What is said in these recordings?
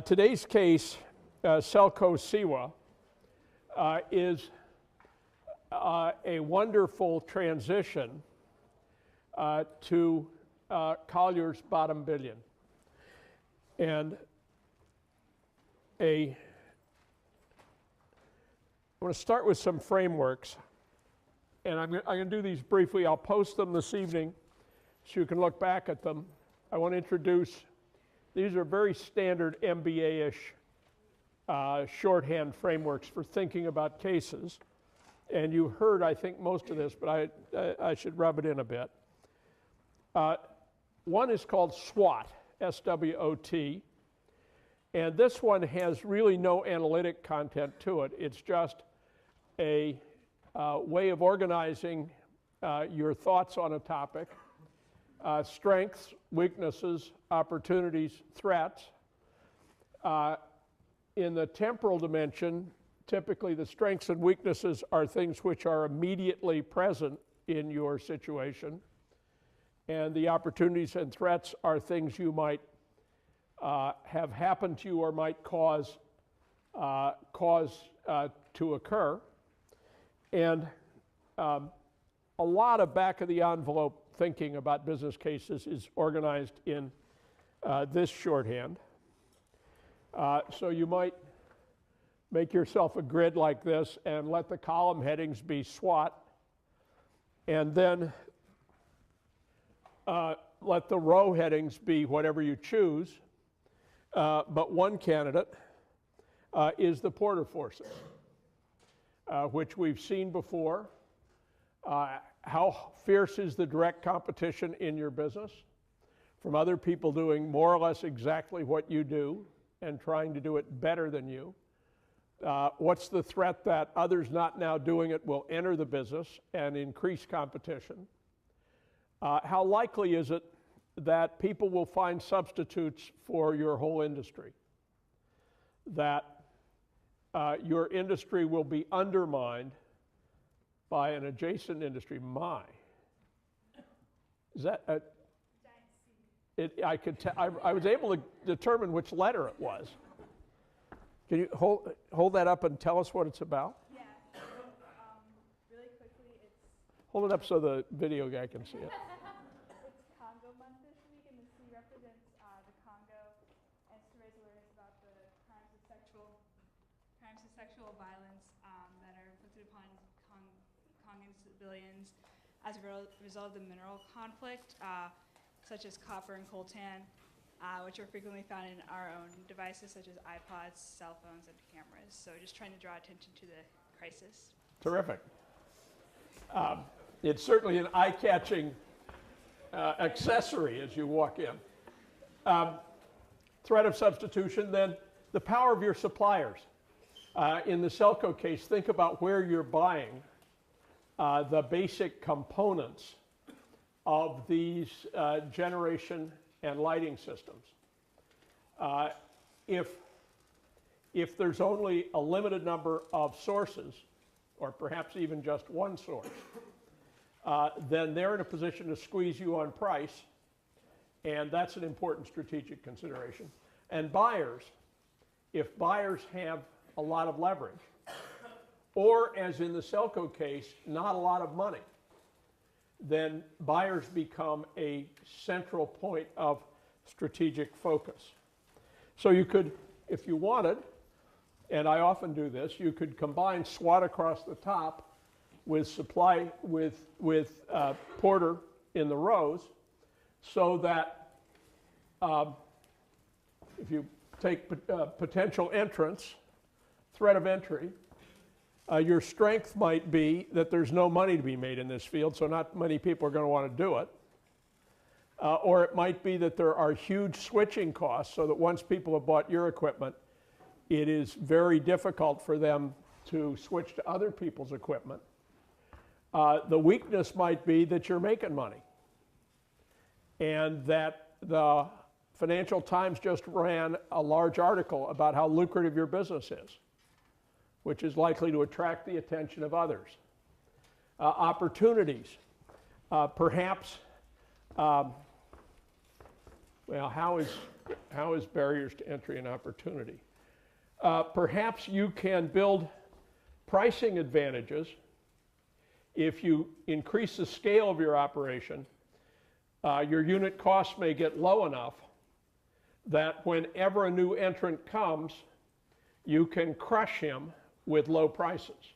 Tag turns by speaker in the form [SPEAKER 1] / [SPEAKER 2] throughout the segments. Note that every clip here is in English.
[SPEAKER 1] Today's case, SELCO Siwa, is a wonderful transition to Collier's bottom billion. And I want to start with some frameworks. And I'm going to do these briefly. I'll post them this evening so you can look back at them. I want to introduce, these are very standard MBA-ish shorthand frameworks for thinking about cases. And you heard, I think, most of this, but I should rub it in a bit. One is called SWOT, S-W-O-T. And this one has really no analytic content to it. It's just a way of organizing your thoughts on a topic, strengths, weaknesses, opportunities, threats. In the temporal dimension, typically the strengths and weaknesses are things which are immediately present in your situation. And the opportunities and threats are things you might have happened to you or might cause to occur. And a lot of back of the envelope thinking about business cases is organized in this shorthand. So you might make yourself a grid like this and let the column headings be SWOT, and then let the row headings be whatever you choose. But one candidate is the Porter forces, which we've seen before. How fierce is the direct competition in your business from other people doing more or less exactly what you do and trying to do it better than you? What's the threat that others not now doing it will enter the business and increase competition? How likely is it that people will find substitutes for your whole industry? That your industry will be undermined by an adjacent industry. Is that I was able to determine which letter it was. Can you hold that up and tell us what it's about?
[SPEAKER 2] Yeah. Really quickly, it's...
[SPEAKER 1] Hold it up so the video guy can see it.
[SPEAKER 2] It's Congo Month this week, and the C represents the Congo, and it's to raise awareness about the crimes of sexual violence that are inflicted upon Congan civilians as a result of the mineral conflict, such as copper and coltan, which are frequently found in our own devices, such as iPods, cell phones, and cameras. So just trying to draw attention to the crisis.
[SPEAKER 1] Terrific. It's certainly an eye-catching accessory as you walk in. Threat of substitution, then the power of your suppliers. In the SELCO case, think about where you're buying the basic components of these generation and lighting systems. If there's only a limited number of sources, or perhaps even just one source, then they're in a position to squeeze you on price, and that's an important strategic consideration. And buyers, if buyers have a lot of leverage, or as in the SELCO case, not a lot of money, then buyers become a central point of strategic focus. So you could, if you wanted, and I often do this, you could combine SWOT across the top with supply with Porter in the rows, so that if you take potential entrance, threat of entry, your strength might be that there's no money to be made in this field, so not many people are going to want to do it. Or it might be that there are huge switching costs, so that once people have bought your equipment, it is very difficult for them to switch to other people's equipment. The weakness might be that you're making money, and that the Financial Times just ran a large article about how lucrative your business is, which is likely to attract the attention of others. Opportunities. Perhaps, well, How is barriers to entry an opportunity? Perhaps you can build pricing advantages if you increase the scale of your operation. Your unit costs may get low enough that whenever a new entrant comes, you can crush him with low prices.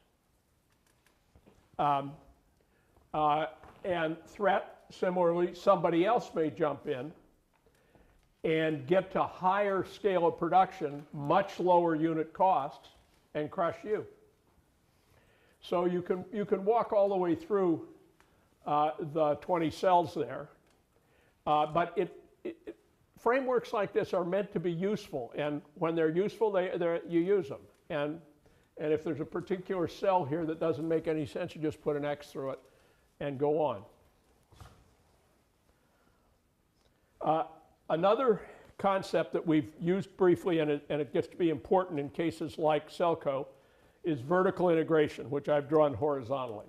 [SPEAKER 1] And threat, similarly, somebody else may jump in and get to higher scale of production, much lower unit costs, and crush you. So you can walk all the way through the 20 cells there. But frameworks like this are meant to be useful, and when they're useful, you use them. And if there's a particular cell here that doesn't make any sense, you just put an X through it and go on. Another concept that we've used briefly, and it gets to be important in cases like SELCO, is vertical integration, which I've drawn horizontally,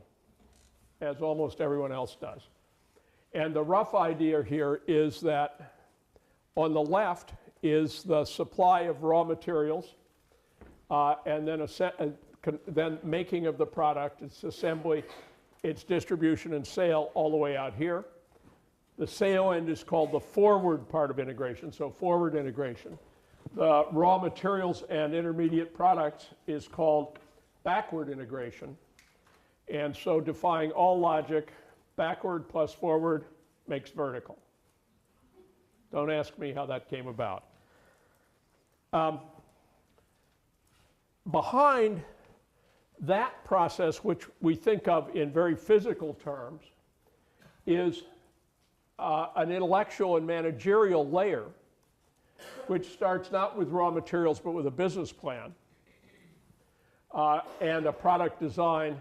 [SPEAKER 1] as almost everyone else does. And the rough idea here is that on the left is the supply of raw materials, and then making of the product, its assembly, its distribution and sale all the way out here. The sale end is called the forward part of integration, so forward integration. The raw materials and intermediate products is called backward integration. And so defying all logic, backward plus forward makes vertical. Don't ask me how that came about. Behind that process, which we think of in very physical terms, is an intellectual and managerial layer, which starts not with raw materials, but with a business plan, and a product design,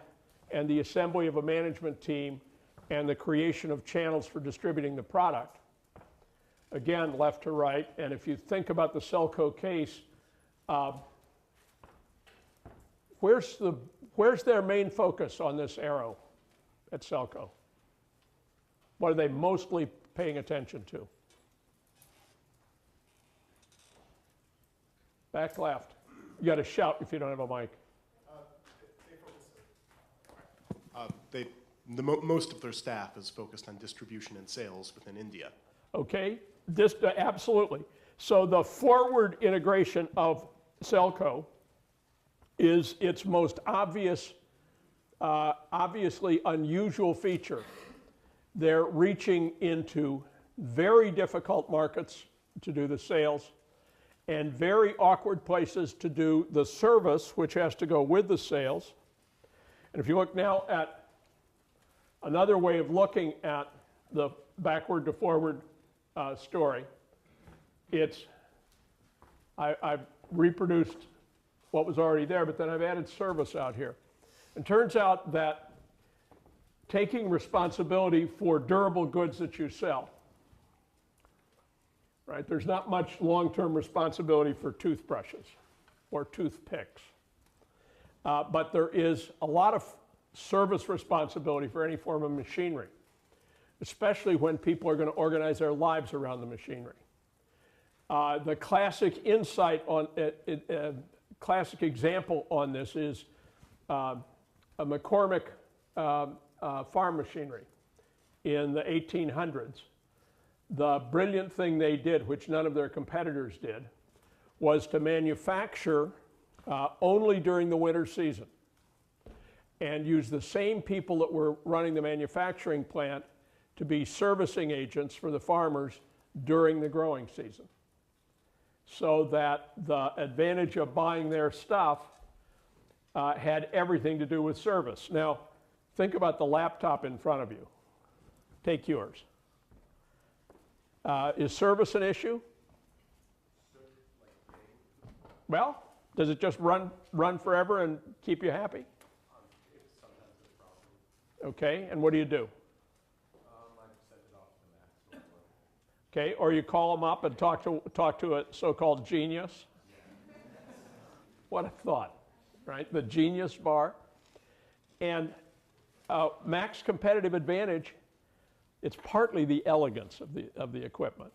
[SPEAKER 1] and the assembly of a management team, and the creation of channels for distributing the product. Again, left to right, and if you think about the SELCO case, where's their main focus on this arrow at SELCO? What are they mostly paying attention to? Back left. You got to shout if you don't have a mic.
[SPEAKER 3] Most of their staff is focused on distribution and sales within India.
[SPEAKER 1] Okay, absolutely. So the forward integration of SELCO is its most obviously unusual feature. They're reaching into very difficult markets to do the sales and very awkward places to do the service, which has to go with the sales. And if you look now at another way of looking at the backward to forward story, I've reproduced what was already there, but then I've added service out here. It turns out that taking responsibility for durable goods that you sell, right? There's not much long-term responsibility for toothbrushes or toothpicks, but there is a lot of service responsibility for any form of machinery, especially when people are going to organize their lives around the machinery. The classic insight on classic example on this is a McCormick farm machinery in the 1800s. The brilliant thing they did, which none of their competitors did, was to manufacture only during the winter season and use the same people that were running the manufacturing plant to be servicing agents for the farmers during the growing season, so that the advantage of buying their stuff had everything to do with service. Now, think about the laptop in front of you. Take yours. Is service an issue? Well, does it just run forever and keep you happy?
[SPEAKER 3] Sometimes it's a problem.
[SPEAKER 1] Okay, and what do you do?
[SPEAKER 3] I send it off to Max.
[SPEAKER 1] Okay, or you call them up and talk to a so-called genius. What a thought, right? The genius bar. And Mac's competitive advantage, it's partly the elegance of the equipment.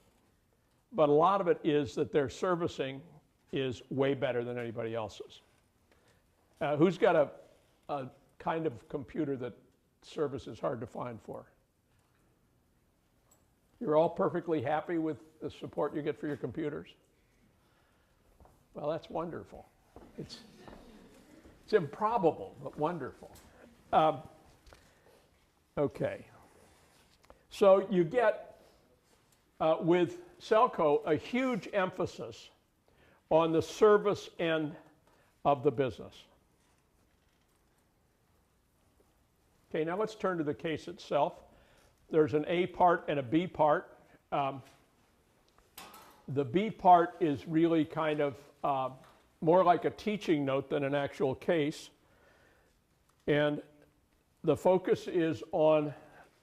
[SPEAKER 1] but a lot of it is that their servicing is way better than anybody else's. Who's got a kind of computer that service is hard to find for? You're all perfectly happy with the support you get for your computers? Well, that's wonderful. It's improbable, but wonderful. Okay. So you get, with SELCO, a huge emphasis on the service end of the business. Okay, now let's turn to the case itself. There's an A part and a B part. The B part is really kind of more like a teaching note than an actual case. And the focus is on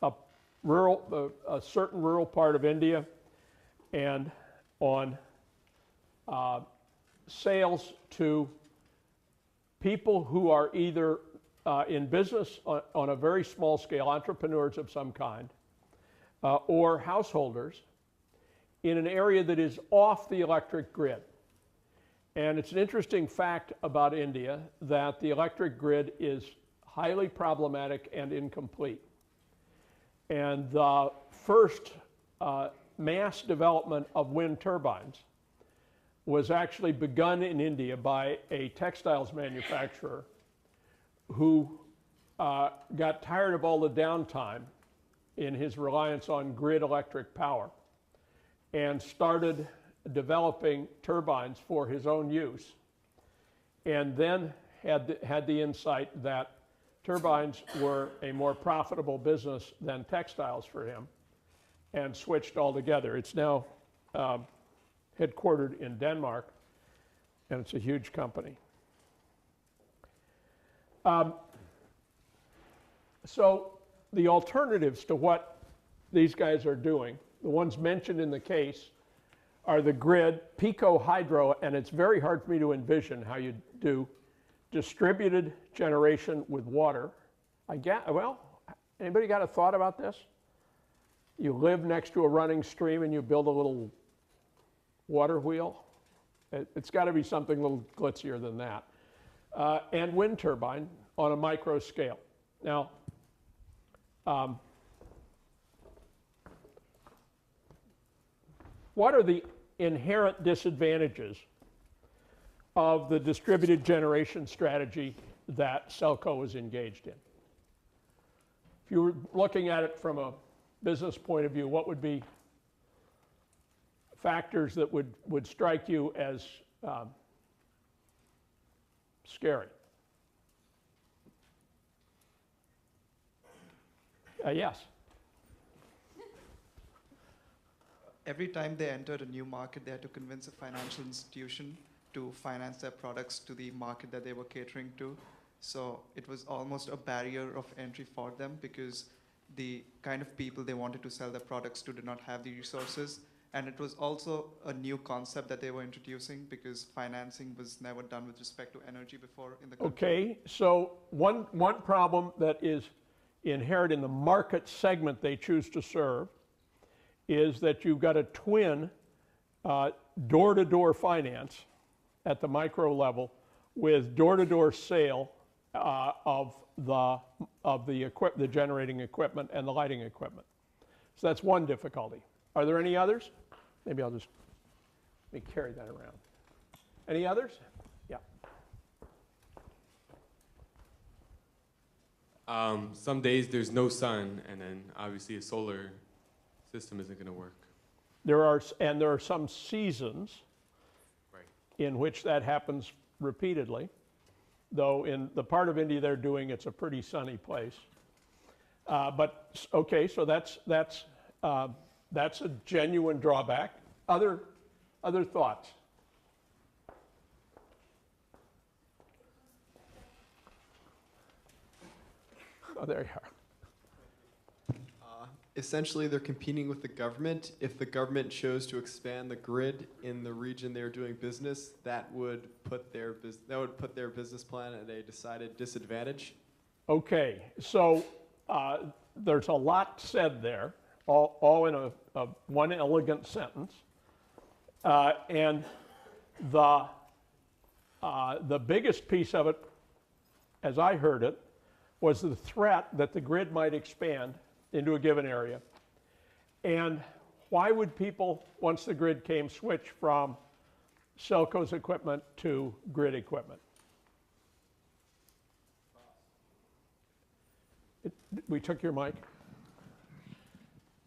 [SPEAKER 1] a certain rural part of India and on sales to people who are either in business on a very small scale, entrepreneurs of some kind, or householders in an area that is off the electric grid. And it's an interesting fact about India that the electric grid is highly problematic and incomplete. And the first mass development of wind turbines was actually begun in India by a textiles manufacturer who got tired of all the downtime in his reliance on grid electric power and started developing turbines for his own use, and then had the insight that turbines were a more profitable business than textiles for him, and switched altogether. It's now headquartered in Denmark, and it's a huge company. So the alternatives to what these guys are doing, the ones mentioned in the case, are the grid, pico hydro, and it's very hard for me to envision how you do distributed generation with water. Well, anybody got a thought about this? You live next to a running stream and you build a little water wheel. It's got to be something a little glitzier than that. And wind turbine on a micro scale. Now, what are the inherent disadvantages of the distributed generation strategy that SELCO is engaged in? If you were looking at it from a business point of view, what would be factors that would strike you as scary? Yes.
[SPEAKER 4] Every time they entered a new market, they had to convince a financial institution to finance their products to the market that they were catering to. So it was almost a barrier of entry for them because the kind of people they wanted to sell their products to did not have the resources. And it was also a new concept that they were introducing because financing was never done with respect to energy before in the country.
[SPEAKER 1] Okay, so one problem that is inherent in the market segment they choose to serve is that you've got a twin door-to-door finance at the micro level with door-to-door sale of the generating equipment and the lighting equipment. So that's one difficulty. Are there any others? Maybe let me carry that around. Any others? Yeah.
[SPEAKER 5] Some days there's no sun, and then obviously a solar system isn't going to work.
[SPEAKER 1] There are some seasons in which that happens repeatedly, though in the part of India they're doing, it's a pretty sunny place. But okay, so that's a genuine drawback. Other thoughts? Oh, there you are.
[SPEAKER 6] Essentially, they're competing with the government. If the government chose to expand the grid in the region they're doing business, that would put their business plan at a decided disadvantage.
[SPEAKER 1] Okay, so there's a lot said there, all in a one elegant sentence. And the biggest piece of it, as I heard it, was the threat that the grid might expand into a given area. And why would people, once the grid came, switch from SELCO's equipment to grid equipment? We took your mic.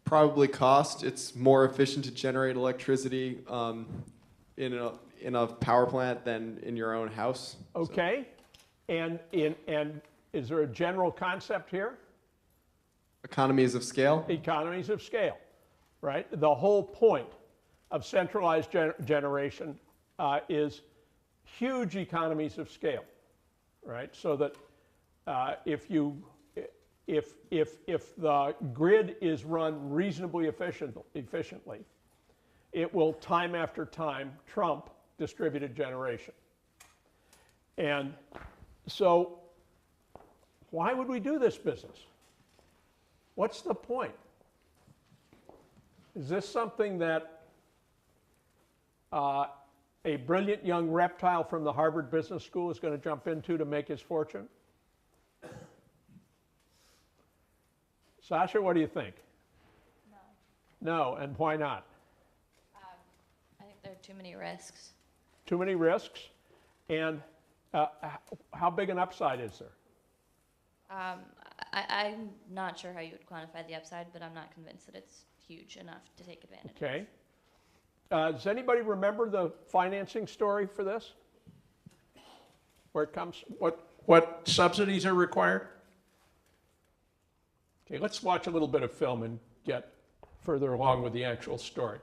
[SPEAKER 6] Probably cost. It's more efficient to generate electricity in a power plant than in your own house.
[SPEAKER 1] Okay. And is there a general concept here?
[SPEAKER 6] Economies of scale.
[SPEAKER 1] Economies of scale, right? The whole point of centralized generation is huge economies of scale, right? So that if the grid is run reasonably efficiently, it will time after time trump distributed generation. And so why would we do this business? What's the point? Is this something that a brilliant young reptile from the Harvard Business School is going to jump into to make his fortune? Sasha, what do you think?
[SPEAKER 7] No.
[SPEAKER 1] No, and why not?
[SPEAKER 7] I think there are too many risks.
[SPEAKER 1] Too many risks? And how big an upside is there?
[SPEAKER 7] I'm not sure how you would quantify the upside, but I'm not convinced that it's huge enough to take advantage of.
[SPEAKER 1] Okay. Does anybody remember the financing story for this? Where it comes, what subsidies are required? Okay, let's watch a little bit of film and get further along with the actual story.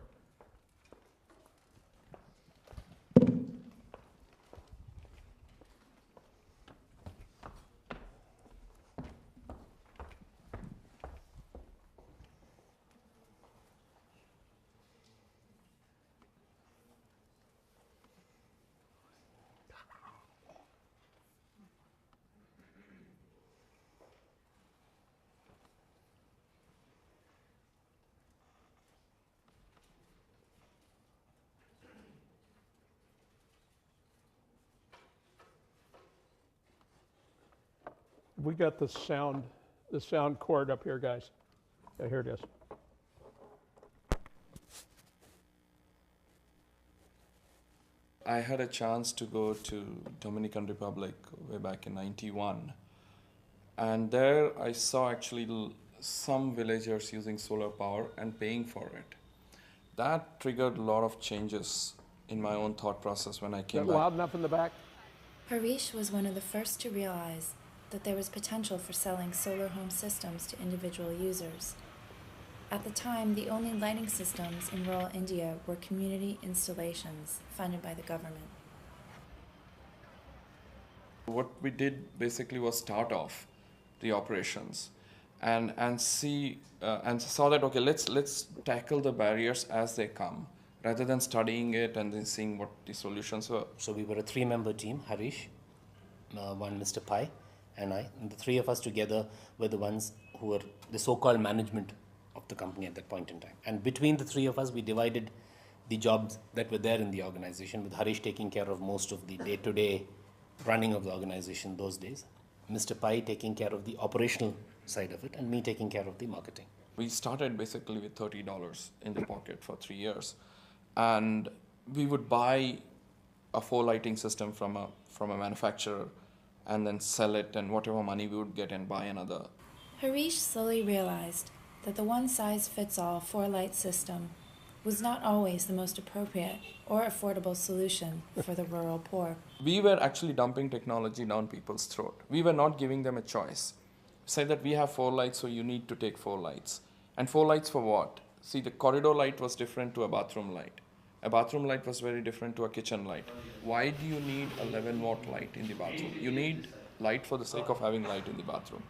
[SPEAKER 1] We got the sound cord up here, guys. Yeah, here it is.
[SPEAKER 8] I had a chance to go to Dominican Republic way back in '91, and there I saw actually some villagers using solar power and paying for it. That triggered a lot of changes in my own thought process when I came
[SPEAKER 1] Is that
[SPEAKER 8] back.
[SPEAKER 1] loud enough in the back?
[SPEAKER 9] Harish was one of the first to realize that there was potential for selling solar home systems to individual users. At the time, the only lighting systems in rural India were community installations funded by the government.
[SPEAKER 8] What we did basically was start off the operations and see and saw that okay, let's tackle the barriers as they come rather than studying it and then seeing what the solutions were.
[SPEAKER 10] So we were a 3-member team: Harish, one Mr. Pai, and I. And the 3 of us together were the ones who were the so-called management of the company at that point in time. And between the 3 of us, we divided the jobs that were there in the organization, with Harish taking care of most of the day-to-day running of the organization those days, Mr. Pai taking care of the operational side of it, and me taking care of the marketing.
[SPEAKER 8] We started basically with $30 in the pocket for 3 years, and we would buy a 4 lighting system from a manufacturer and then sell it, and whatever money we would get and buy another.
[SPEAKER 9] Harish slowly realized that the one-size-fits-all 4-light system was not always the most appropriate or affordable solution for the rural poor.
[SPEAKER 8] We were actually dumping technology down people's throat. We were not giving them a choice. Say that we have 4 lights, so you need to take 4 lights. And 4 lights for what? See, the corridor light was different to a bathroom light. A bathroom light was very different to a kitchen light. Why do you need 11-watt light in the bathroom? You need light for the sake of having light in the bathroom.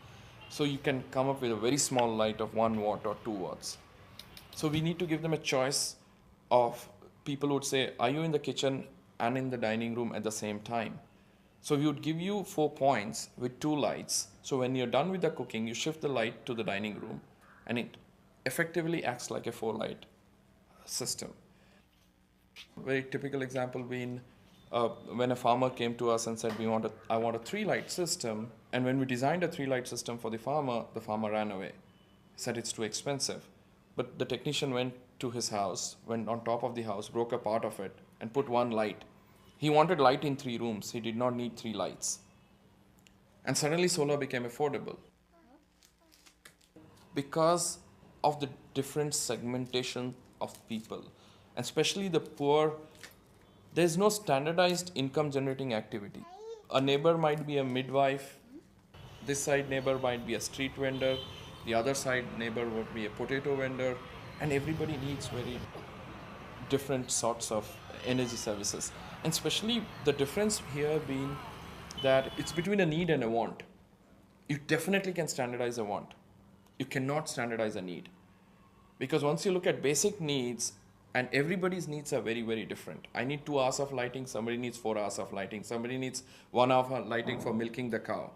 [SPEAKER 8] So you can come up with a very small light of 1 watt or 2 watts. So we need to give them a choice of people who would say, are you in the kitchen and in the dining room at the same time? So we would give you 4 points with 2 lights. So when you're done with the cooking, you shift the light to the dining room, and it effectively acts like a 4-light system. Very typical example being when a farmer came to us and said, I want a 3-light system. And when we designed a 3-light system for the farmer ran away, said it's too expensive. But the technician went to his house, went on top of the house, broke a part of it, and put 1 light. He wanted light in 3 rooms. He did not need 3 lights. And suddenly solar became affordable. Because of the different segmentation of people, and especially the poor, there's no standardized income generating activity. A neighbor might be a midwife, this side neighbor might be a street vendor, the other side neighbor would be a potato vendor, and everybody needs very different sorts of energy services. And especially the difference here being that it's between a need and a want. You definitely can standardize a want. You cannot standardize a need. Because once you look at basic needs, and everybody's needs are very, very different. I need 2 hours of lighting, somebody needs 4 hours of lighting, somebody needs 1 hour of lighting for milking the cow.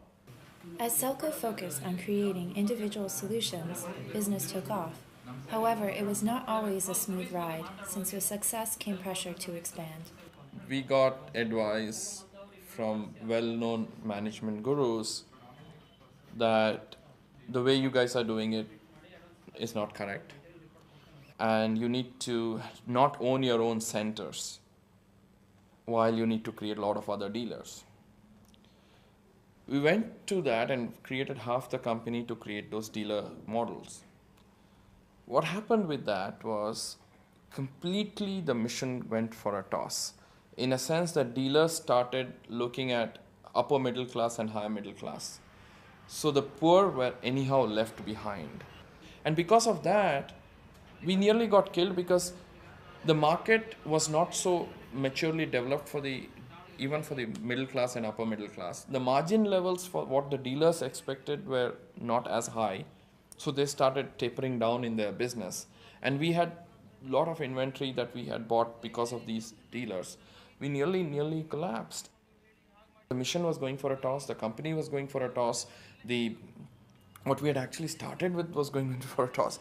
[SPEAKER 9] As SELCO focused on creating individual solutions, business took off. However, it was not always a smooth ride, since with success came pressure to expand.
[SPEAKER 8] We got advice from well-known management gurus that the way you guys are doing it is not correct. And you need to not own your own centers while you need to create a lot of other dealers. We went to that and created half the company to create those dealer models. What happened with that was completely the mission went for a toss. In a sense that dealers started looking at upper middle class and higher middle class. So the poor were anyhow left behind. And because of that, we nearly got killed because the market was not so maturely developed even for the middle class and upper middle class. The margin levels for what the dealers expected were not as high, so they started tapering down in their business. And we had a lot of inventory that we had bought because of these dealers. We nearly collapsed. The mission was going for a toss, the company was going for a toss, what we had actually started with was going for a toss.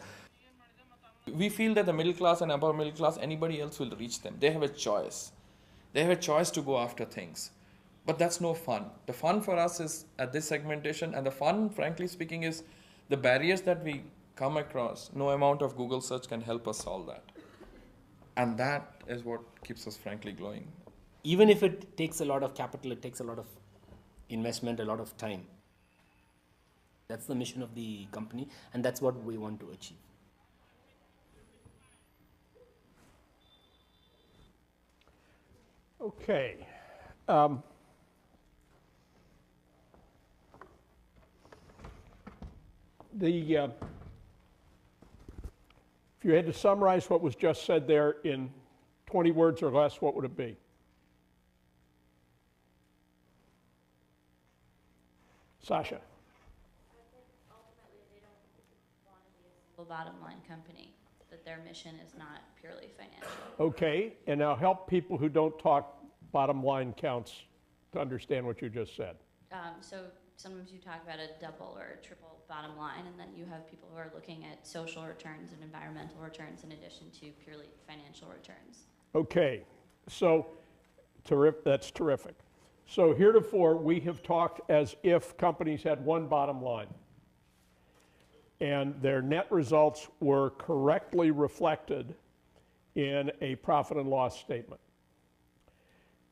[SPEAKER 8] We feel that the middle class and upper middle class, anybody else will reach them. They have a choice. They have a choice to go after things. But that's no fun. The fun for us is at this segmentation, and the fun, frankly speaking, is the barriers that we come across. No amount of Google search can help us solve that. And that is what keeps us frankly glowing.
[SPEAKER 10] Even if it takes a lot of capital, it takes a lot of investment, a lot of time. That's the mission of the company, and that's what we want to achieve.
[SPEAKER 1] Okay. If you had to summarize what was just said there in 20 words or less, what would it be? Sasha.
[SPEAKER 7] I think ultimately they don't want to be a single bottom line company, that their mission is not purely financial.
[SPEAKER 1] Okay, and now help people who don't talk bottom line counts to understand what you just said.
[SPEAKER 7] So sometimes you talk about a double or a triple bottom line, and then you have people who are looking at social returns and environmental returns in addition to purely financial returns.
[SPEAKER 1] Okay, so that's terrific. So heretofore, we have talked as if companies had one bottom line, and their net results were correctly reflected in a profit and loss statement.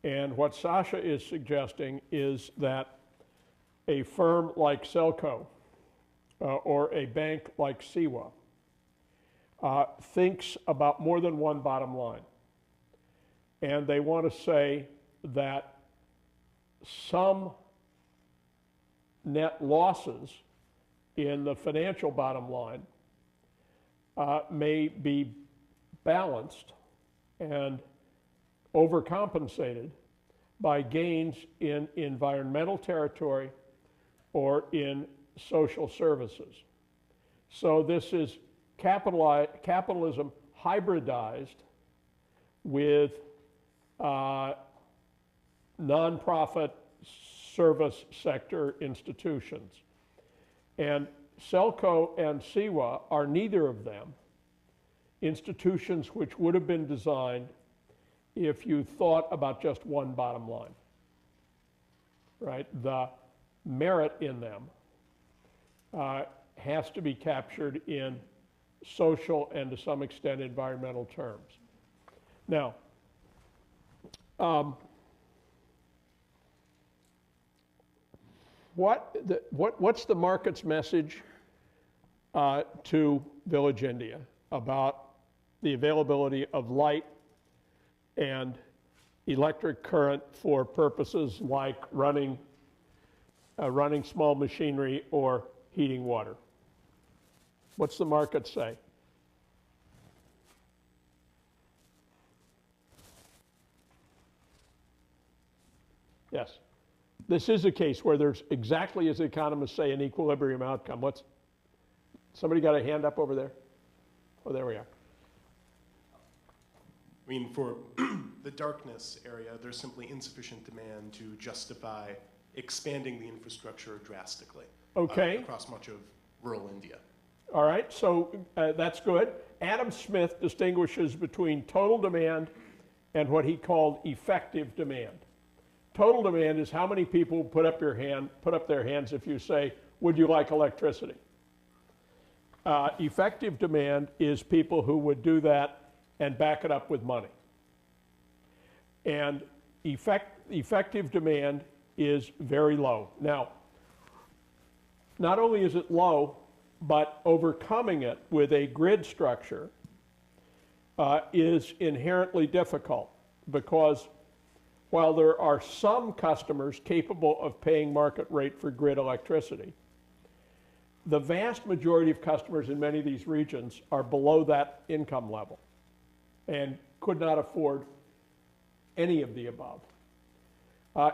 [SPEAKER 1] And what Sasha is suggesting is that a firm like SELCO or a bank like SIWA thinks about more than one bottom line. And they want to say that some net losses in the financial bottom line may be balanced and overcompensated by gains in environmental territory or in social services. So this is capitalism hybridized with nonprofit service sector institutions. And SELCO and SIWA are neither of them institutions which would have been designed if you thought about just one bottom line, right? The merit in them has to be captured in social and to some extent environmental terms. Now, what's the market's message to Village India about the availability of light and electric current for purposes like running small machinery or heating water? What's the market say? Yes. This is a case where there's exactly as the economists say an equilibrium outcome. Somebody got a hand up over there? Oh, there we are.
[SPEAKER 3] I mean, for the darkness area, there's simply insufficient demand to justify expanding the infrastructure drastically.
[SPEAKER 1] Okay.
[SPEAKER 3] Across much of rural India.
[SPEAKER 1] All right, so that's good. Adam Smith distinguishes between total demand and what he called effective demand. Total demand is how many people put up their hands if you say, would you like electricity? Effective demand is people who would do that and back it up with money. And effective demand is very low. Now, not only is it low, but overcoming it with a grid structure is inherently difficult, because while there are some customers capable of paying market rate for grid electricity, the vast majority of customers in many of these regions are below that income level and could not afford any of the above.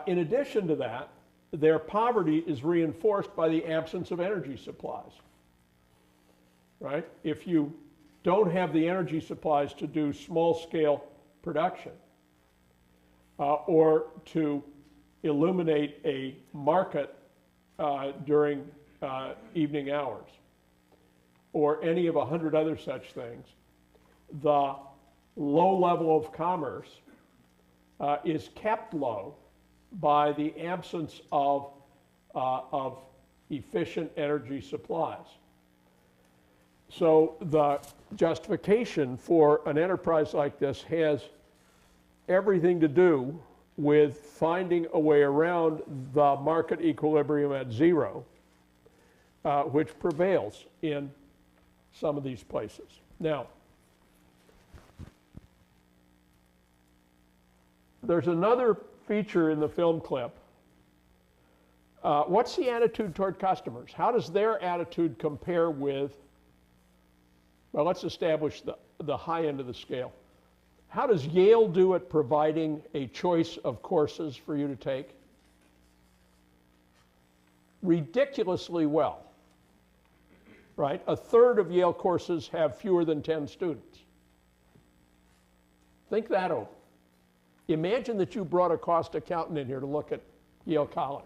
[SPEAKER 1] In addition to that, their poverty is reinforced by the absence of energy supplies, right? If you don't have the energy supplies to do small-scale production or to illuminate a market during evening hours or any of 100 other such things, the low level of commerce is kept low by the absence of efficient energy supplies. So the justification for an enterprise like this has everything to do with finding a way around the market equilibrium at zero, which prevails in some of these places. Now, there's another feature in the film clip. What's the attitude toward customers? How does their attitude compare with, well, let's establish the high end of the scale. How does Yale do at providing a choice of courses for you to take? Ridiculously well, right? A third of Yale courses have fewer than 10 students. Think that over. Imagine that you brought a cost accountant in here to look at Yale College.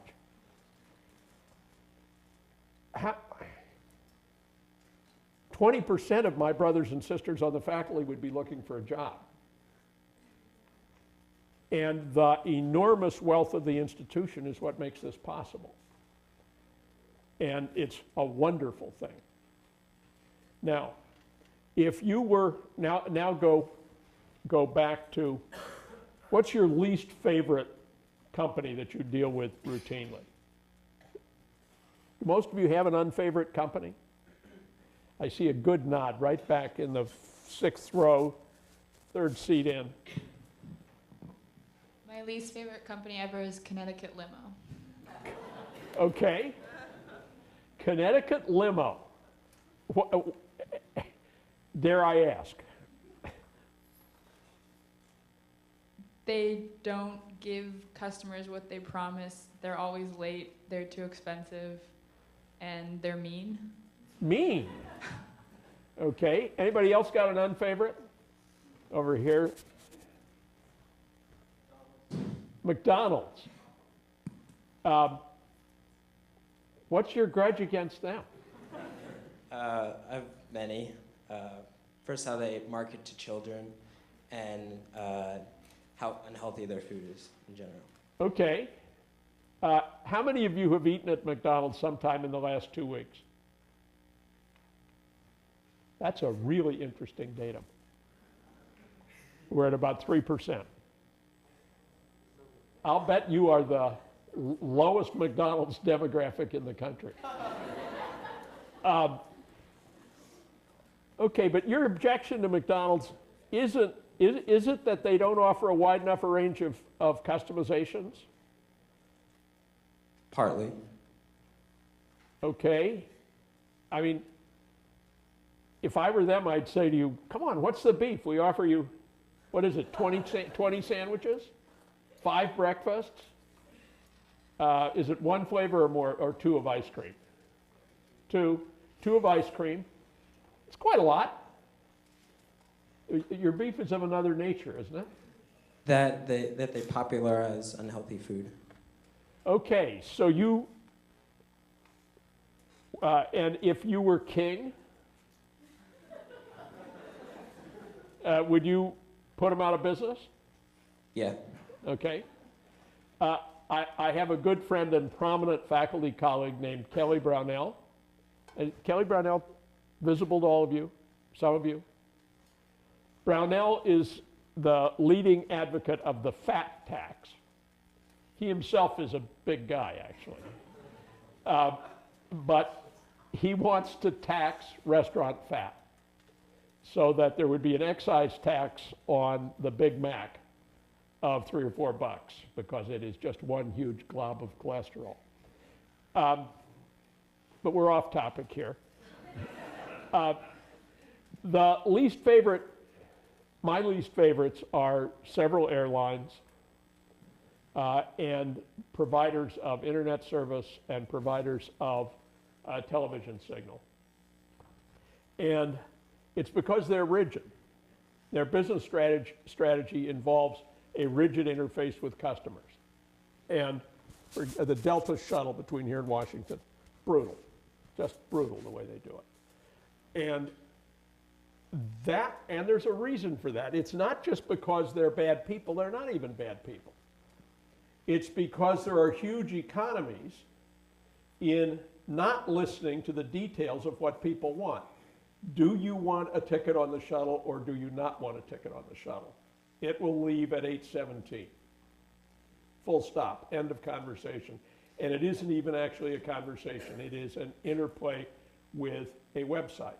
[SPEAKER 1] 20% of my brothers and sisters on the faculty would be looking for a job. And the enormous wealth of the institution is what makes this possible. And it's a wonderful thing. Now, if you were, now go back to, what's your least favorite company that you deal with routinely? Most of you have an unfavorite company? I see a good nod right back in the 6th row, 3rd seat in.
[SPEAKER 2] My least favorite company ever is Connecticut Limo.
[SPEAKER 1] Okay. Connecticut Limo. Dare I ask?
[SPEAKER 2] They don't give customers what they promise. They're always late, they're too expensive, and they're mean.
[SPEAKER 1] Mean? Okay. Anybody else got an unfavorite? Over here. McDonald's. What's your grudge against them?
[SPEAKER 11] I have many. First, how they market to children, and how unhealthy their food is in general.
[SPEAKER 1] Okay. How many of you have eaten at McDonald's sometime in the last 2 weeks? That's a really interesting datum. We're at about 3%. I'll bet you are the lowest McDonald's demographic in the country. Okay, but your objection to McDonald's is it that they don't offer a wide enough range of customizations?
[SPEAKER 11] Partly.
[SPEAKER 1] Okay. I mean, if I were them, I'd say to you, come on, what's the beef? We offer you, what is it, 20 sandwiches? 5 breakfasts? Is it 1 flavor or more, or 2 of ice cream? 2 of ice cream. It's quite a lot. Your beef is of another nature, isn't it?
[SPEAKER 11] That they popularize unhealthy food.
[SPEAKER 1] Okay, so you, and if you were king, would you put them out of business?
[SPEAKER 11] Yeah.
[SPEAKER 1] Okay. I have a good friend and prominent faculty colleague named Kelly Brownell. And Kelly Brownell, visible to all of you, some of you. Brownell is the leading advocate of the fat tax. He himself is a big guy, actually. But he wants to tax restaurant fat so that there would be an excise tax on the Big Mac of $3 or $4 because it is just one huge glob of cholesterol. But we're off topic here. My least favorites are several airlines and providers of internet service and providers of television signal. And it's because they're rigid. Their business strategy involves a rigid interface with customers. And for the Delta shuttle between here and Washington, brutal, just brutal the way they do it. And there's a reason for that. It's not just because they're bad people, they're not even bad people. It's because there are huge economies in not listening to the details of what people want. Do you want a ticket on the shuttle or do you not want a ticket on the shuttle? It will leave at 8:17. Full stop, end of conversation. And it isn't even actually a conversation. It is an interplay with a website.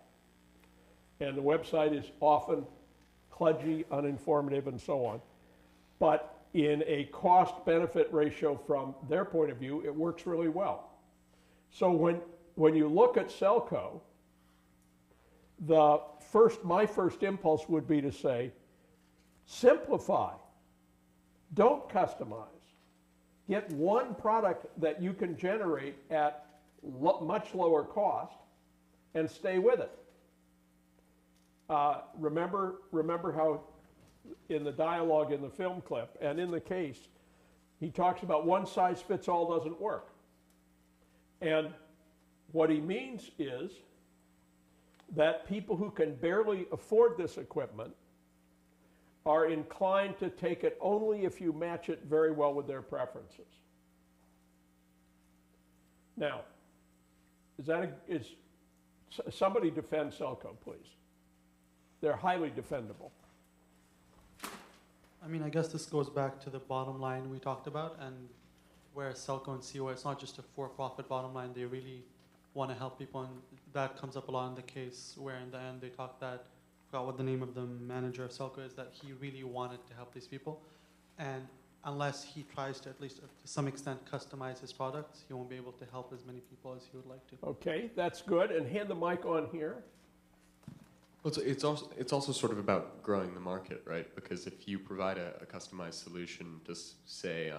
[SPEAKER 1] And the website is often kludgy, uninformative, and so on. But in a cost-benefit ratio from their point of view, it works really well. So when you look at SELCO, my first impulse would be to say, simplify, don't customize. Get one product that you can generate at much lower cost and stay with it. Remember how in the dialogue in the film clip and in the case, he talks about one size fits all doesn't work. And what he means is that people who can barely afford this equipment are inclined to take it only if you match it very well with their preferences. Now, somebody defend SELCO, please. They're highly defendable.
[SPEAKER 12] I mean, I guess this goes back to the bottom line we talked about, and where SELCO and CO, it's not just a for-profit bottom line. They really want to help people, and that comes up a lot in the case where in the end they talk that, I forgot what the name of the manager of SELCO is, that he really wanted to help these people. And unless he tries to at least to some extent customize his products, he won't be able to help as many people as he would like to.
[SPEAKER 1] Okay, that's good. And hand the mic on here.
[SPEAKER 5] Well, it's also sort of about growing the market, right? Because if you provide a customized solution to say,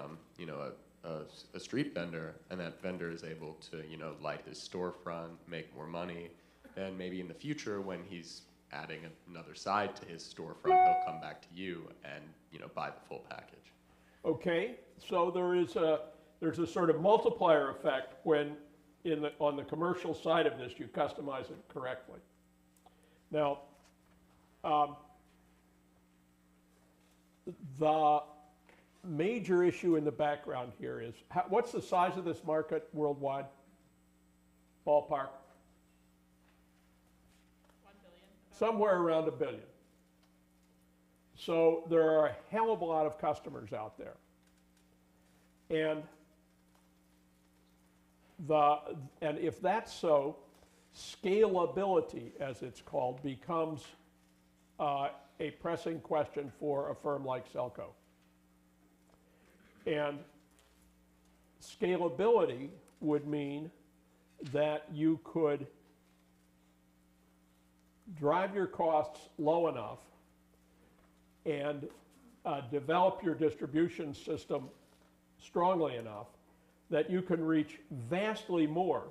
[SPEAKER 5] a street vendor, and that vendor is able to, light his storefront, make more money, then maybe in the future when he's adding another side to his storefront, he'll come back to you and, buy the full package.
[SPEAKER 1] Okay, so there's a sort of multiplier effect when on the commercial side of this you customize it correctly. Now, The major issue in the background here is, what's the size of this market worldwide? Ballpark?
[SPEAKER 2] 1 billion.
[SPEAKER 1] Somewhere around $1 billion. So there are a hell of a lot of customers out there. And if that's so, scalability, as it's called, becomes a pressing question for a firm like SELCO. And scalability would mean that you could drive your costs low enough and develop your distribution system strongly enough that you can reach vastly more.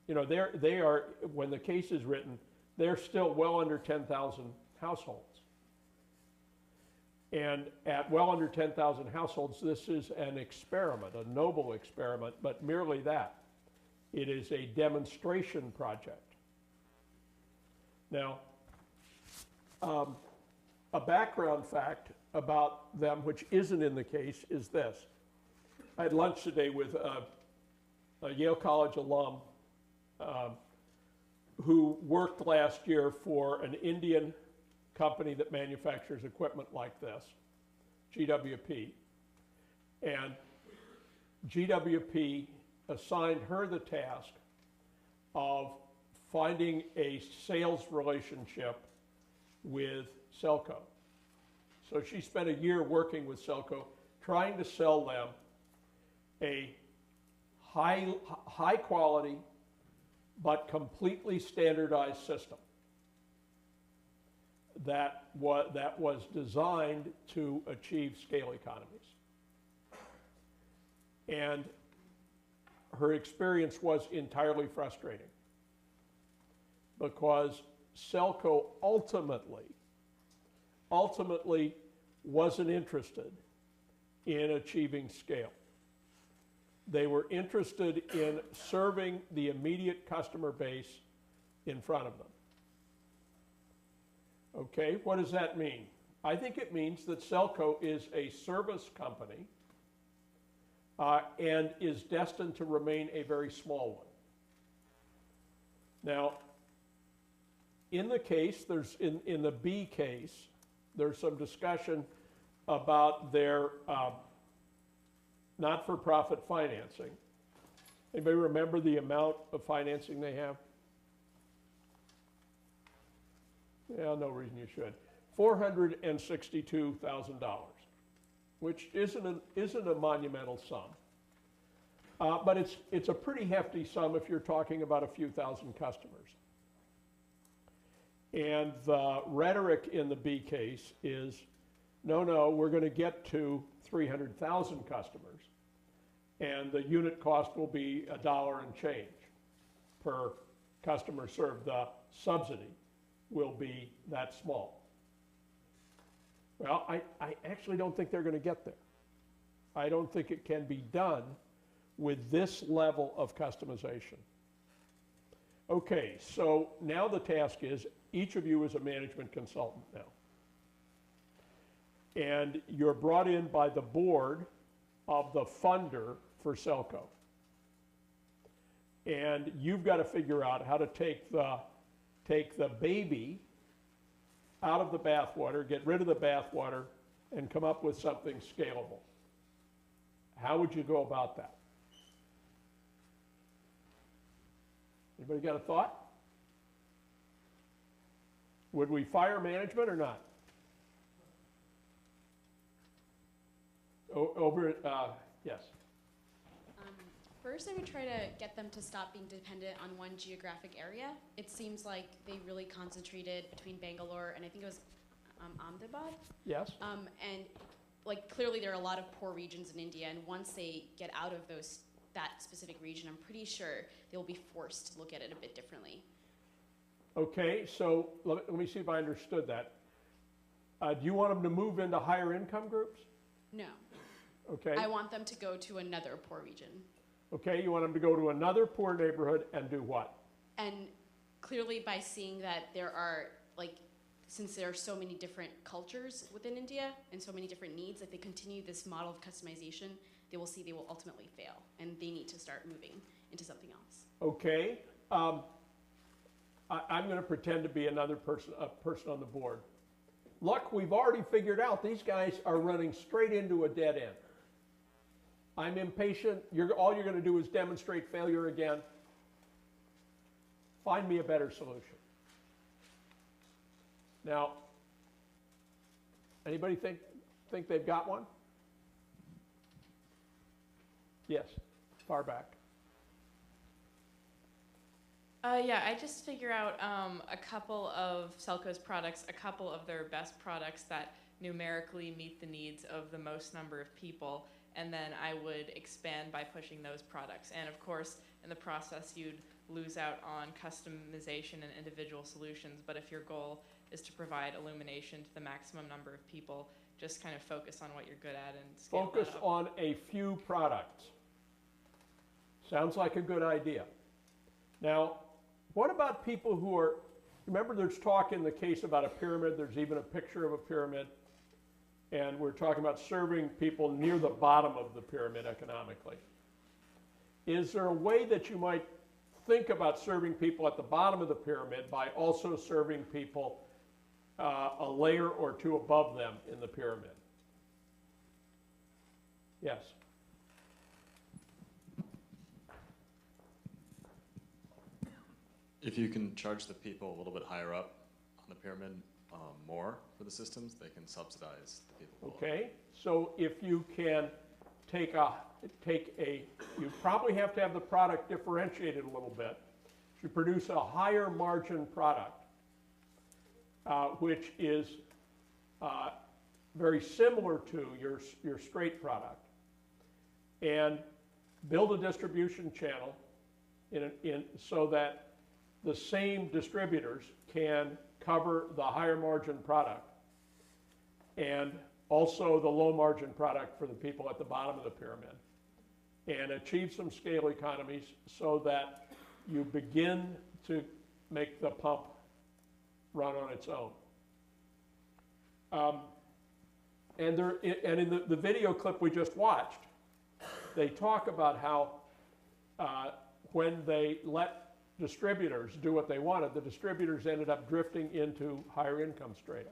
[SPEAKER 1] You know, they are, when the case is written, they're still well under 10,000 households. And at well under 10,000 households, this is an experiment, a noble experiment, but merely that. It is a demonstration project. Now, a background fact about them, which isn't in the case, is this. I had lunch today with a Yale College alum who worked last year for an Indian company that manufactures equipment like this, GWP. And GWP assigned her the task of finding a sales relationship with SELCO. So she spent a year working with SELCO, trying to sell them a high quality but completely standardized system that was designed to achieve scale economies. And her experience was entirely frustrating because SELCO ultimately wasn't interested in achieving scale. They were interested in serving the immediate customer base in front of them. Okay, what does that mean? I think it means that SELCO is a service company and is destined to remain a very small one. Now, in the case, in the B case, there's some discussion about their not-for-profit financing. Anybody remember the amount of financing they have? Yeah, no reason you should. $462,000, which isn't a monumental sum. But it's a pretty hefty sum if you're talking about a few thousand customers. And the rhetoric in the B case is, no, we're going to get to 300,000 customers, and the unit cost will be $1 and change per customer served. The subsidy will be that small. Well, I actually don't think they're going to get there. I don't think it can be done with this level of customization. Okay, so now the task is, each of you is a management consultant now. And you're brought in by the board of the funder for SELCO. And you've got to figure out how to take the baby out of the bathwater, get rid of the bathwater, and come up with something scalable. How would you go about that? Anybody got a thought? Would we fire management or not? Yes.
[SPEAKER 13] First, I would try to get them to stop being dependent on one geographic area. It seems like they really concentrated between Bangalore and I think it was Ahmedabad.
[SPEAKER 1] Yes.
[SPEAKER 13] And like clearly there are a lot of poor regions in India, and once they get out of that specific region, I'm pretty sure they will be forced to look at it a bit differently.
[SPEAKER 1] Okay, so let me see if I understood that. Do you want them to move into higher income groups?
[SPEAKER 13] No.
[SPEAKER 1] Okay.
[SPEAKER 13] I want them to go to another poor region.
[SPEAKER 1] Okay, you want them to go to another poor neighborhood and do what?
[SPEAKER 13] And clearly by seeing that there are like since there are so many different cultures within India and so many different needs, if they continue this model of customization, they will see they will ultimately fail, and they need to start moving into something else.
[SPEAKER 1] Okay. I'm going to pretend to be a person on the board. Look, we've already figured out these guys are running straight into a dead end. I'm impatient. All you're going to do is demonstrate failure again. Find me a better solution. Now, anybody think they've got one? Yes, far back.
[SPEAKER 14] Yeah, I just figure out a couple of SELCO's products, a couple of their best products that numerically meet the needs of the most number of people, and then I would expand by pushing those products. And of course, in the process, you'd lose out on customization and individual solutions, but if your goal is to provide illumination to the maximum number of people, just kind of focus on what you're good at and scale
[SPEAKER 1] Focus
[SPEAKER 14] that up.
[SPEAKER 1] on a few products. Sounds like a good idea. Now, what about people who are, remember there's talk in the case about a pyramid, there's even a picture of a pyramid, and we're talking about serving people near the bottom of the pyramid economically. Is there a way that you might think about serving people at the bottom of the pyramid by also serving people a layer or two above them in the pyramid? Yes.
[SPEAKER 15] If you can charge the people a little bit higher up on the pyramid more for the systems, they can subsidize the people below.
[SPEAKER 1] Okay, so if you can you probably have to have the product differentiated a little bit. You produce a higher margin product, which is very similar to your straight product, and build a distribution channel so that the same distributors can cover the higher margin product and also the low margin product for the people at the bottom of the pyramid, and achieve some scale economies so that you begin to make the pump run on its own. And in the video clip we just watched, they talk about how when they let distributors do what they wanted, the distributors ended up drifting into higher income strata,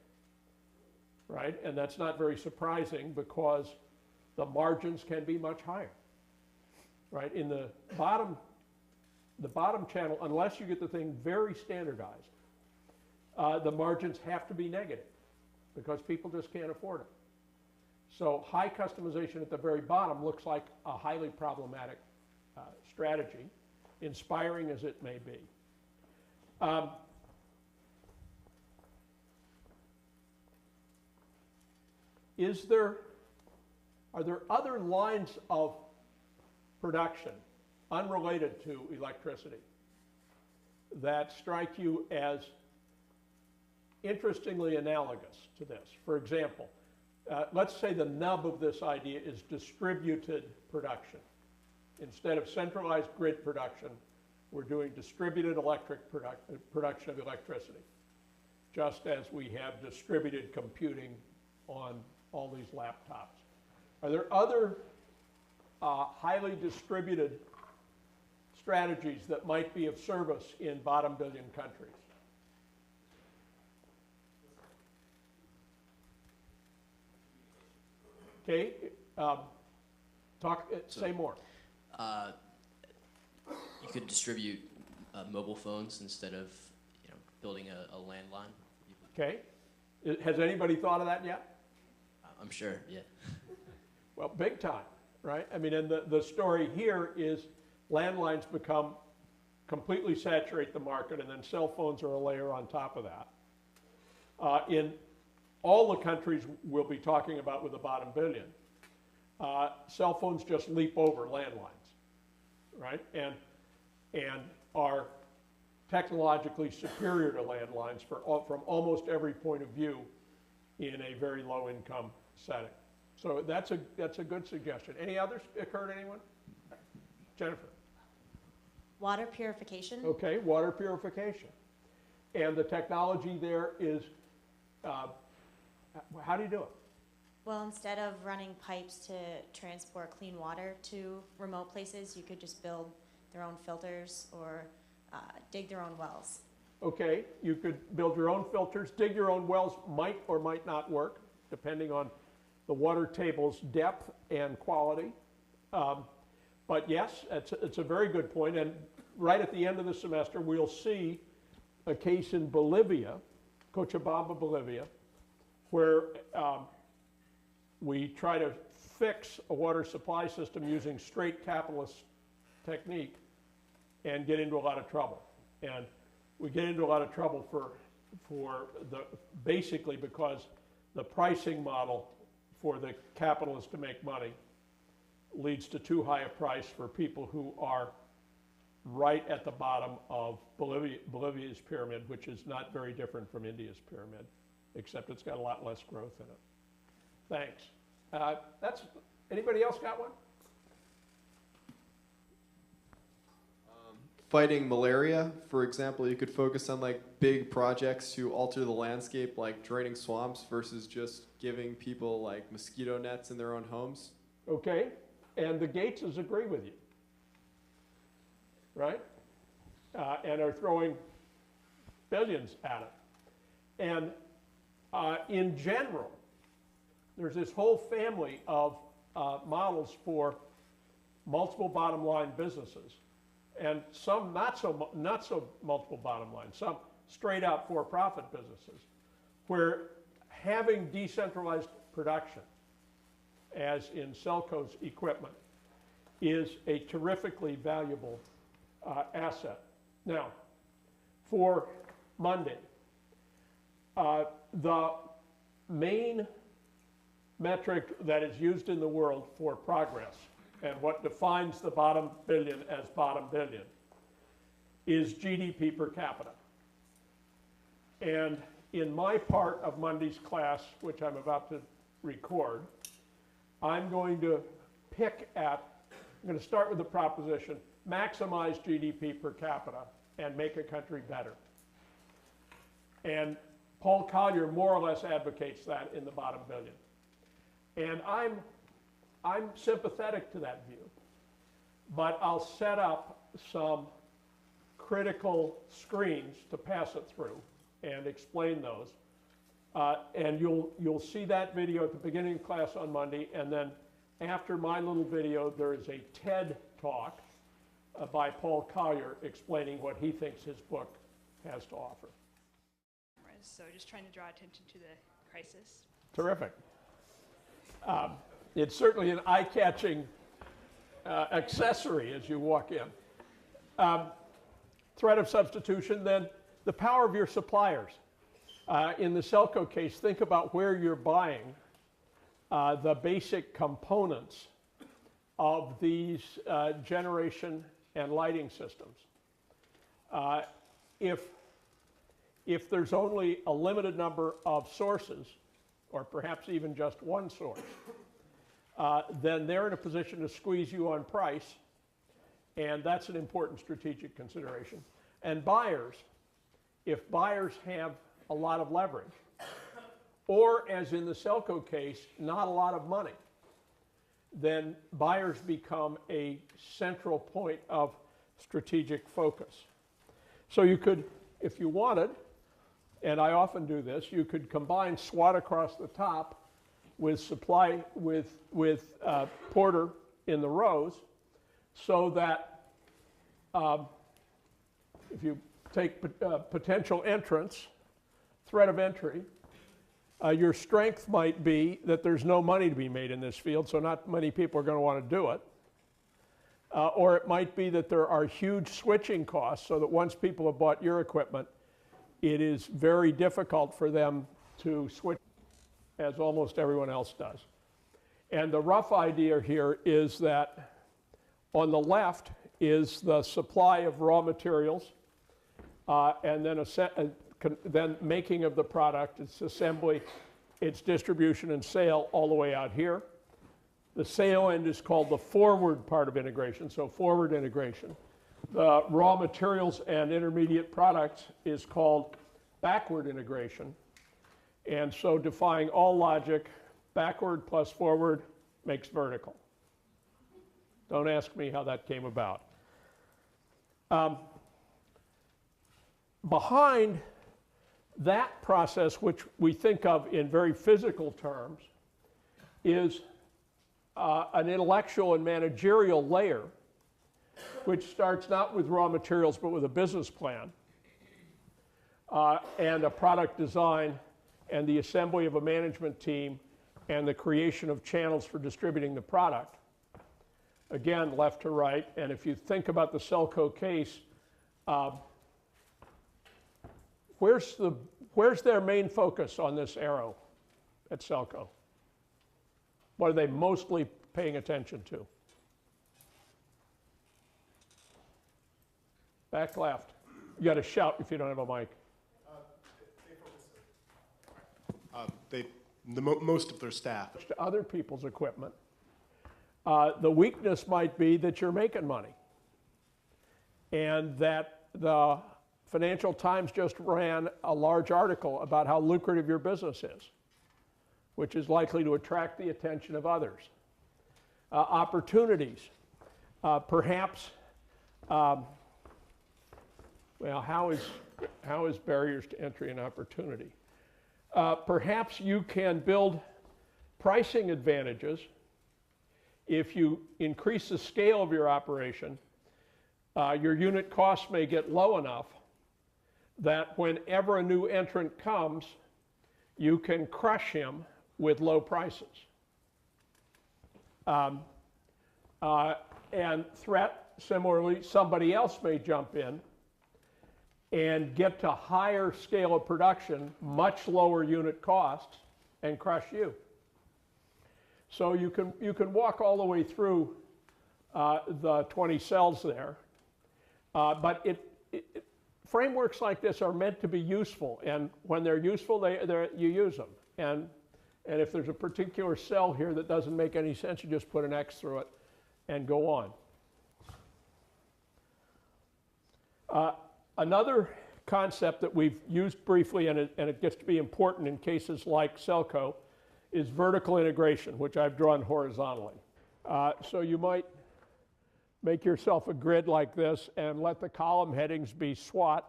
[SPEAKER 1] right? And that's not very surprising because the margins can be much higher, right? In the bottom channel, unless you get the thing very standardized, the margins have to be negative because people just can't afford it. So high customization at the very bottom looks like a highly problematic strategy, inspiring as it may be. Are there other lines of production unrelated to electricity that strike you as interestingly analogous to this? For example, let's say the nub of this idea is distributed production. Instead of centralized grid production, we're doing distributed production of electricity, just as we have distributed computing on all these laptops. Are there other highly distributed strategies that might be of service in bottom billion countries? Okay, say more.
[SPEAKER 16] You could distribute mobile phones instead of building a landline.
[SPEAKER 1] Okay. Has anybody thought of that yet?
[SPEAKER 16] I'm sure, yeah.
[SPEAKER 1] Well, big time, right? I mean, and the story here is landlines completely saturate the market, and then cell phones are a layer on top of that. In all the countries we'll be talking about with the bottom billion, cell phones just leap over landlines, right? And are technologically superior to landlines from almost every point of view in a very low income setting. So that's a good suggestion. Any others occur to anyone? Jennifer.
[SPEAKER 17] Water purification.
[SPEAKER 1] Okay, water purification. And the technology there is how do you do it?
[SPEAKER 17] Well, instead of running pipes to transport clean water to remote places, you could just build their own filters or dig their own wells.
[SPEAKER 1] Okay, you could build your own filters, dig your own wells, might or might not work, depending on the water table's depth and quality. But yes, it's a very good point, and right at the end of the semester, we'll see a case in Bolivia, Cochabamba, Bolivia, where we try to fix a water supply system using straight capitalist technique and get into a lot of trouble. And we get into a lot of trouble basically because the pricing model for the capitalists to make money leads to too high a price for people who are right at the bottom of Bolivia's pyramid, which is not very different from India's pyramid, except it's got a lot less growth in it. Thanks. Anybody else got one?
[SPEAKER 6] Fighting malaria, for example, you could focus on like big projects to alter the landscape, like draining swamps versus just giving people like mosquito nets in their own homes.
[SPEAKER 1] Okay, and the Gateses agree with you, right? And are throwing billions at it. And in general, there's this whole family of models for multiple bottom line businesses, and some not so multiple bottom line, some straight out for-profit businesses, where having decentralized production, as in SELCO's equipment, is a terrifically valuable asset. Now, for Monday, the main metric that is used in the world for progress and what defines the bottom billion as bottom billion is GDP per capita. And in my part of Monday's class, which I'm about to record, I'm going to start with the proposition, maximize GDP per capita and make a country better. And Paul Collier more or less advocates that in the bottom billion. And I'm sympathetic to that view, but I'll set up some critical screens to pass it through and explain those. And you'll see that video at the beginning of class on Monday, and then after my little video, there is a TED talk by Paul Collier explaining what he thinks his book has to offer.
[SPEAKER 2] So just trying to draw attention to the crisis.
[SPEAKER 1] Terrific. It's certainly an eye-catching accessory as you walk in. Threat of substitution, then the power of your suppliers. In the SELCO case, think about where you're buying the basic components of these generation and lighting systems. If there's only a limited number of sources, or perhaps even just one source, then they're in a position to squeeze you on price, and that's an important strategic consideration. And buyers, if buyers have a lot of leverage, or as in the SELCO case, not a lot of money, then buyers become a central point of strategic focus. So you could, if you wanted, and I often do this, you could combine SWOT across the top with supply with Porter in the rows, so that if you take potential entrance, threat of entry, your strength might be that there's no money to be made in this field, so not many people are going to want to do it. Or it might be that there are huge switching costs, so that once people have bought your equipment, it is very difficult for them to switch, as almost everyone else does. And the rough idea here is that on the left is the supply of raw materials, and then making of the product, its assembly, its distribution and sale all the way out here. The sale end is called the forward part of integration, so forward integration. The raw materials and intermediate products is called backward integration. And so defying all logic, backward plus forward makes vertical. Don't ask me how that came about. Behind that process, which we think of in very physical terms, is an intellectual and managerial layer, which starts not with raw materials, but with a business plan, and a product design, and the assembly of a management team, and the creation of channels for distributing the product. Again, left to right, and if you think about the SELCO case, where's their main focus on this arrow at SELCO? What are they mostly paying attention to? Back left. You got to shout if you don't have a mic.
[SPEAKER 3] Most of their staff.
[SPEAKER 1] To other people's equipment. The weakness might be that you're making money, and that the Financial Times just ran a large article about how lucrative your business is, which is likely to attract the attention of others. Opportunities. Perhaps, well, how is barriers to entry an opportunity? Perhaps you can build pricing advantages if you increase the scale of your operation. Your unit costs may get low enough that whenever a new entrant comes, you can crush him with low prices. And threat, similarly, somebody else may jump in and get to higher scale of production, much lower unit costs, and crush you. So you can walk all the way through the 20 cells there, but frameworks like this are meant to be useful, and when they're useful, you use them. And if there's a particular cell here that doesn't make any sense, you just put an X through it and go on. Another concept that we've used briefly, and it gets to be important in cases like SELCO, is vertical integration, which I've drawn horizontally. So you might make yourself a grid like this and let the column headings be SWOT,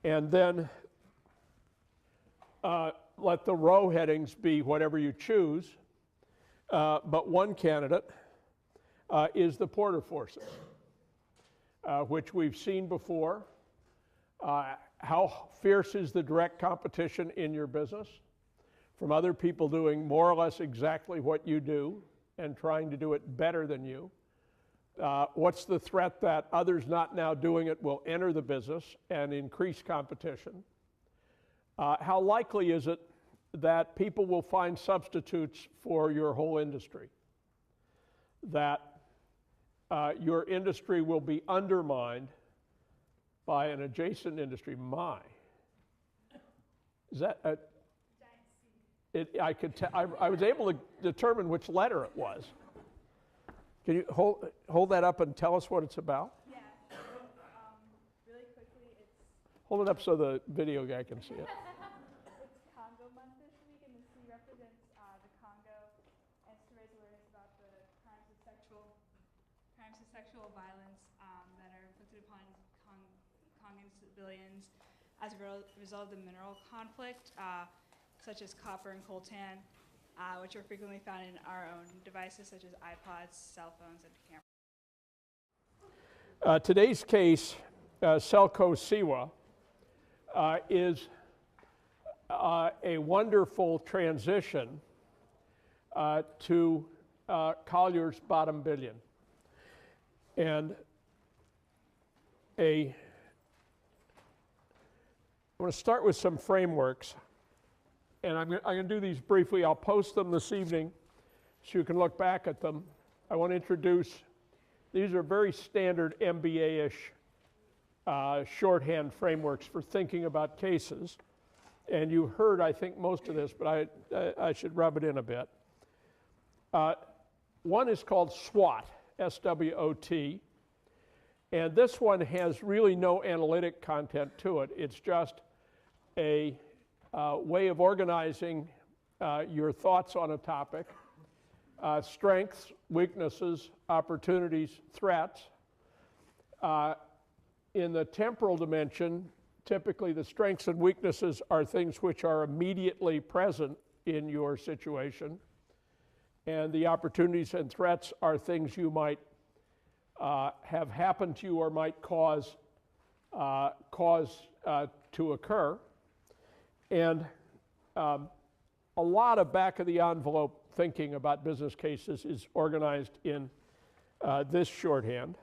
[SPEAKER 1] and then let the row headings be whatever you choose, but one candidate is the Porter forces, which we've seen before. How fierce is the direct competition in your business from other people doing more or less exactly what you do and trying to do it better than you? What's the threat that others not now doing it will enter the business and increase competition? How likely is it that people will find substitutes for your whole industry? That your industry will be undermined by an adjacent industry? Is that I was able to determine which letter it was. Can you hold that up and tell us what it's about?
[SPEAKER 2] Yeah. Really quickly, it's...
[SPEAKER 1] Hold it up so the video guy can see it.
[SPEAKER 2] It's Congo month this week, and the C represents the Congo, and it's to raise awareness about the crimes of sexual violence that are inflicted upon Congan civilians as a result of the mineral conflict, such as copper and coltan, which are frequently found in our own devices, such as iPods, cell phones, and cameras.
[SPEAKER 1] Today's case, SELCO Siwa, is a wonderful transition to Collier's bottom billion. And I'm going to start with some frameworks. And I'm going to do these briefly. I'll post them this evening so you can look back at them. I want to introduce, these are very standard MBA-ish shorthand frameworks for thinking about cases. And you heard, I think, most of this, but I should rub it in a bit. One is called SWOT, S-W-O-T. And this one has really no analytic content to it. It's just a way of organizing your thoughts on a topic, strengths, weaknesses, opportunities, threats. In the temporal dimension, typically the strengths and weaknesses are things which are immediately present in your situation, and the opportunities and threats are things you might have happened to you or might cause to occur. And a lot of back of the envelope thinking about business cases is organized in this shorthand.